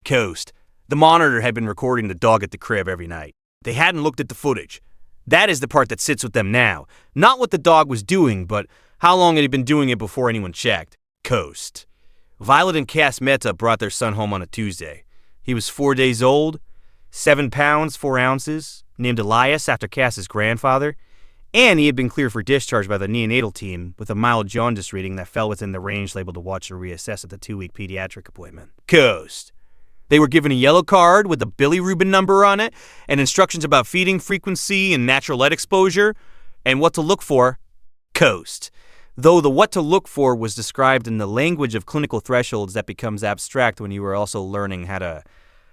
Coast. The monitor had been recording the dog at the crib every night. They hadn't looked at the footage. That is the part that sits with them now. Not what the dog was doing, but how long had he been doing it before anyone checked. Coast. Violet and Cass Mehta brought their son home on a Tuesday. He was 4 days old, 7 pounds, 4 ounces, named Elias after Cass's grandfather, and he had been cleared for discharge by the neonatal team with a mild jaundice reading that fell within the range labeled to watch or reassess at the 2-week pediatric appointment. Coast. They were given a yellow card with a bilirubin number on it and instructions about feeding frequency and natural light exposure and what to look for. Coast. Though the what to look for was described in the language of clinical thresholds that becomes abstract when you are also learning how to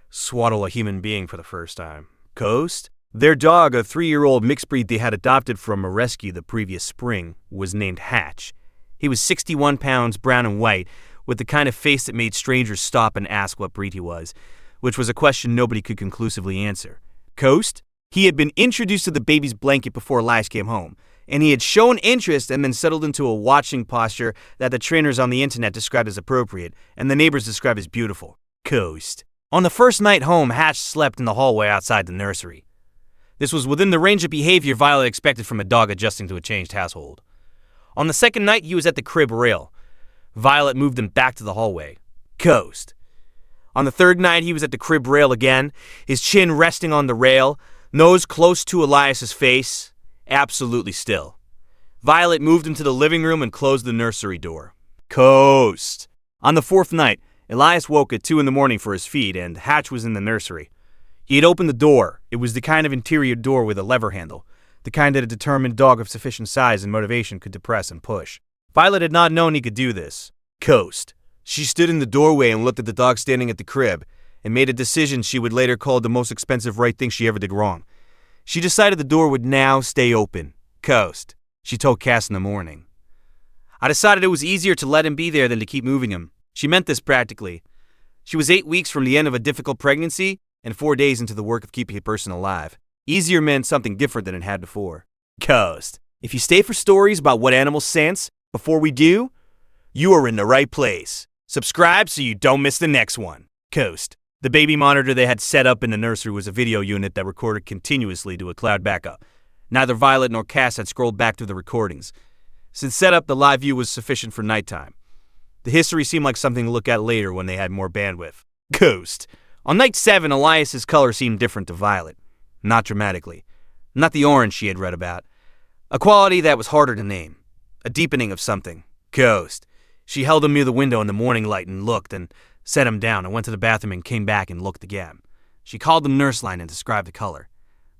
swaddle a human being for the first time. Coast. Their dog, a 3-year-old mixed breed they had adopted from a rescue the previous spring, was named Hatch. He was 61 pounds, brown and white, with the kind of face that made strangers stop and ask what breed he was, which was a question nobody could conclusively answer. Coast? He had been introduced to the baby's blanket before Elias came home, and he had shown interest and then settled into a watching posture that the trainers on the internet described as appropriate, and the neighbors described as beautiful. Coast. On the first night home, Hatch slept in the hallway outside the nursery. This was within the range of behavior Violet expected from a dog adjusting to a changed household. On the second night, he was at the crib rail. Violet moved him back to the hallway. Coast. On the third night, he was at the crib rail again, his chin resting on the rail, nose close to Elias's face, absolutely still. Violet moved him to the living room and closed the nursery door. Coast. On the fourth night, Elias woke at 2 a.m. for his feed, and Hatch was in the nursery. He had opened the door. It was the kind of interior door with a lever handle, the kind that a determined dog of sufficient size and motivation could depress and push. Violet had not known he could do this. Coast. She stood in the doorway and looked at the dog standing at the crib and made a decision she would later call the most expensive right thing she ever did wrong. She decided the door would now stay open. Coast. She told Cass in the morning. I decided it was easier to let him be there than to keep moving him. She meant this practically. She was 8 weeks from the end of a difficult pregnancy and 4 days into the work of keeping a person alive. Easier meant something different than it had before. Coast. If you stay for stories about what animals sense before we do, you are in the right place. Subscribe so you don't miss the next one. Coast. The baby monitor they had set up in the nursery was a video unit that recorded continuously to a cloud backup. Neither Violet nor Cass had scrolled back through the recordings. Since setup, the live view was sufficient for nighttime. The history seemed like something to look at later when they had more bandwidth. Coast. On night 7, Elias's color seemed different to Violet. Not dramatically. Not the orange she had read about. A quality that was harder to name. A deepening of something. Coast. She held him near the window in the morning light and looked and set him down and went to the bathroom and came back and looked again. She called the nurse line and described the color.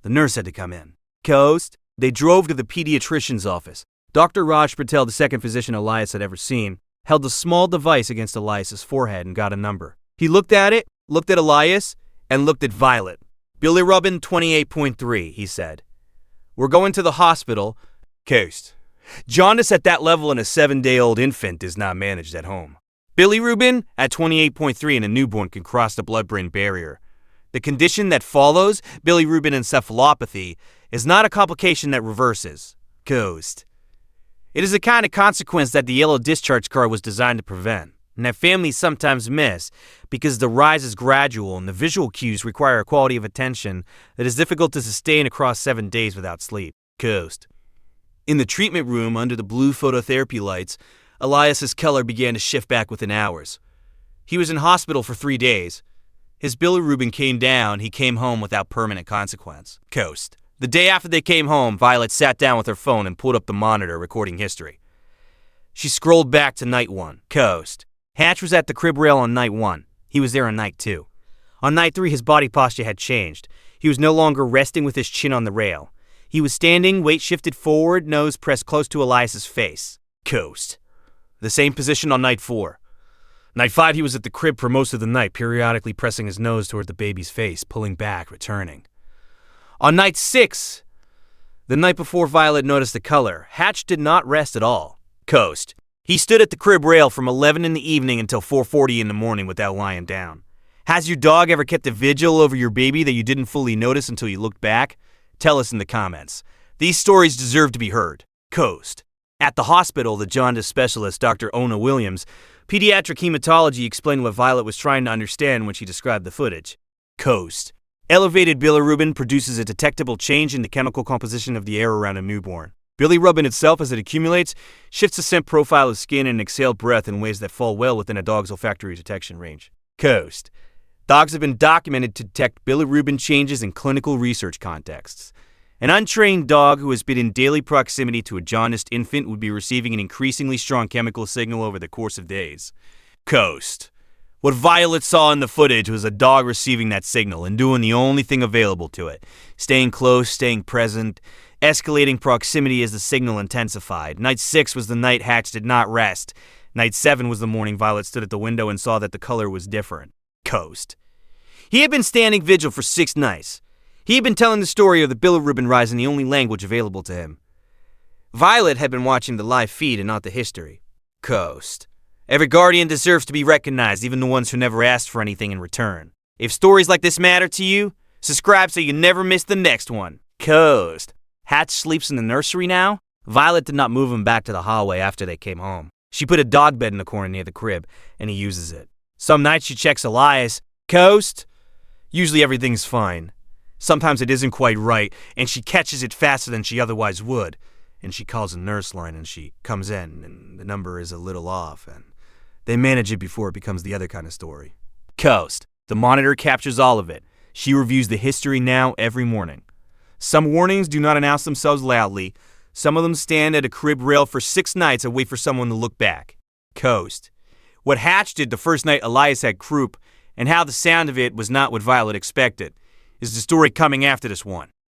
The nurse had to come in. Coast. They drove to the pediatrician's office. Dr. Raj Patel, the second physician Elias had ever seen, held a small device against Elias's forehead and got a number. He looked at it, looked at Elias, and looked at Violet. Bilirubin 28.3, he said. We're going to the hospital. Coast. Jaundice at that level in a 7-day-old infant is not managed at home. Bilirubin at 28.3 in a newborn can cross the blood-brain barrier. The condition that follows, bilirubin encephalopathy, is not a complication that reverses. Coast. It is the kind of consequence that the yellow discharge card was designed to prevent, and that families sometimes miss because the rise is gradual and the visual cues require a quality of attention that is difficult to sustain across 7 days without sleep. Coast. In the treatment room under the blue phototherapy lights, Elias's color began to shift back within hours. He was in hospital for 3 days. His bilirubin came down. He came home without permanent consequence. Coast. The day after they came home, Violet sat down with her phone and pulled up the monitor recording history. She scrolled back to night 1. Coast. Hatch was at the crib rail on night 1. He was there on night 2. On night 3, his body posture had changed. He was no longer resting with his chin on the rail. He was standing, weight shifted forward, nose pressed close to Elias's face. Coast. The same position on night 4. Night 5, he was at the crib for most of the night, periodically pressing his nose toward the baby's face, pulling back, returning. On night 6, the night before Violet noticed the color, Hatch did not rest at all. Coast. He stood at the crib rail from 11 in the evening until 4:40 in the morning without lying down. Has your dog ever kept a vigil over your baby that you didn't fully notice until you looked back? Tell us in the comments. These stories deserve to be heard. Coast. At the hospital, the jaundice specialist, Dr. Ona Williams, Pediatric hematology explained what Violet was trying to understand when she described the footage. Coast. Elevated bilirubin produces a detectable change in the chemical composition of the air around a newborn. Bilirubin itself, as it accumulates, shifts the scent profile of skin and exhaled breath in ways that fall well within a dog's olfactory detection range. Coast. Dogs have been documented to detect bilirubin changes in clinical research contexts. An untrained dog who has been in daily proximity to a jaundiced infant would be receiving an increasingly strong chemical signal over the course of days. Coast. What Violet saw in the footage was a dog receiving that signal and doing the only thing available to it. Staying close, staying present, escalating proximity as the signal intensified. Night 6 was the night Hatch did not rest. Night 7 was the morning Violet stood at the window and saw that the color was different. Coast. He had been standing vigil for 6 nights. He had been telling the story of the bilirubin rise in the only language available to him. Violet had been watching the live feed and not the history. Coast. Every guardian deserves to be recognized, even the ones who never asked for anything in return. If stories like this matter to you, subscribe so you never miss the next one. Coast. Hatch sleeps in the nursery now? Violet did not move him back to the hallway after they came home. She put a dog bed in the corner near the crib, and he uses it. Some nights she checks Elias. Coast. Usually everything's fine. Sometimes it isn't quite right, and she catches it faster than she otherwise would. And she calls a nurse line, and she comes in, and the number is a little off, and they manage it before it becomes the other kind of story. Coast. The monitor captures all of it. She reviews the history now every morning. Some warnings do not announce themselves loudly. Some of them stand at a crib rail for 6 nights and wait for someone to look back. Coast. What Hatch did the first night Elias had croup, and how the sound of it was not what Violet expected, is the story coming after this one.